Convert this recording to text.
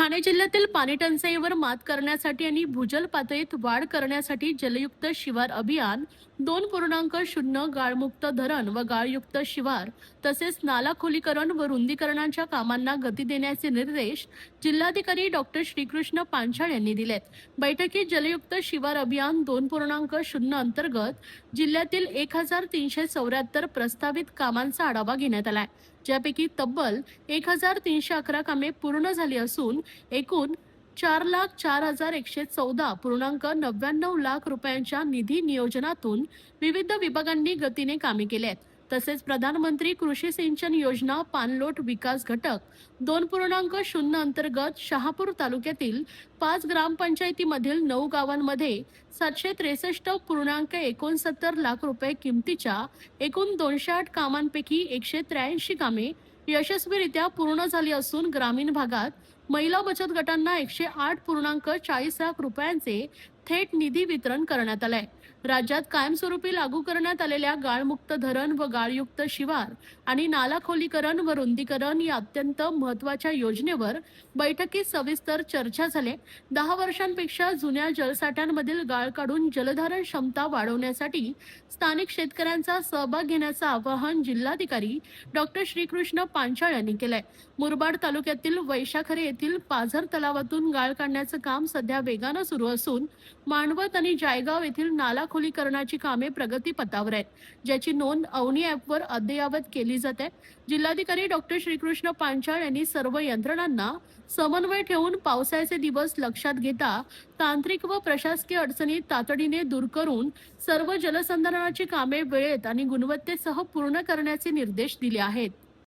ठाणे जिल्ह्यातील पाणी टंचाईवर मात करण्यासाठी आणि भूजल पातळीत वाढ करण्यासाठी जलयुक्त शिवार अभियान 2.0 गाळमुक्त धरण व गाळयुक्त शिवार तसेच नाला खोलीकरण व रुंदीकरणाच्या कामांना गती देण्याचे निर्देश जिल्हाधिकारी डॉक्टर श्रीकृष्ण पांचाळ यांनी दिलेत। बैठकीत जलयुक्त शिवार अभियान 2.0 अंतर्गत जिल्ह्यातील 1374 प्रस्तावित कामांचा आढावा घेण्यात आलाय, ज्यापैकी तब्बल 1311 कामे पूर्ण झाली असून एकूण 4,04,114.99 लाख रुपयांच्या निधी नियोजनातून विविध विभागांनी गतीने कामे केली आहेत। तसेच प्रधानमंत्री कृषी सिंचन योजना पाणलोट विकास घटक 2.0 अंतर्गत शहापूर तालुक्यातील 5 ग्रामपंचायतीमधील 9 गावांमध्ये 763.69 लाख रुपये किमतीच्या एकूण 208 कामांपैकी 183 कामे यशस्वीरित्या पूर्ण झाली असून ग्रामीण भागात महिला बचत गटांना 108.40 लाख रुपयांचे थेट निधी वितरण करण्यात आलंय। राज्यात कायमस्वरूपी लागू करण्यात आलेल्या गाळमुक्त धरण व गाळयुक्त शिवार आणि नाला खोलीकरण व रुंदीकरण या अत्यंत महत्त्वाच्या योजनेवर बैठकीत सविस्तर चर्चा झाली। 10 वर्षांपेक्षा जुन्या जलसाठ्यांमधील गाळ काढून जलधारण क्षमता वाढवण्यासाठी स्थानिक शेतकऱ्यांचा सहभाग घेण्याचं आवाहन जिल्हाधिकारी डॉक्टर श्रीकृष्ण पांचाळ यांनी केलंय। मुरबाड तालुक्यातील वैशाखरे येथील पाझर तलावातून गाळ काढण्याचं काम सध्या वेगानं सुरू असून मांडवत आणि जायगाव येथील नाला खोलीकरणाची कामे प्रगतीपथावर आहेत, ज्याची नोंद अवनी ॲपवर अद्ययावत केली जाते। जिल्हाधिकारी डॉक्टर श्रीकृष्ण पांचाळ यांनी सर्व यंत्रणांना समन्वय ठेवून पावसाचे दिवस लक्षात घेता तांत्रिक व प्रशासकीय अडचणी तातडीने दूर करून सर्व जलसंधारणाची कामे वेळेत आणि गुणवत्तेसह पूर्ण करण्याचे निर्देश दिले आहेत।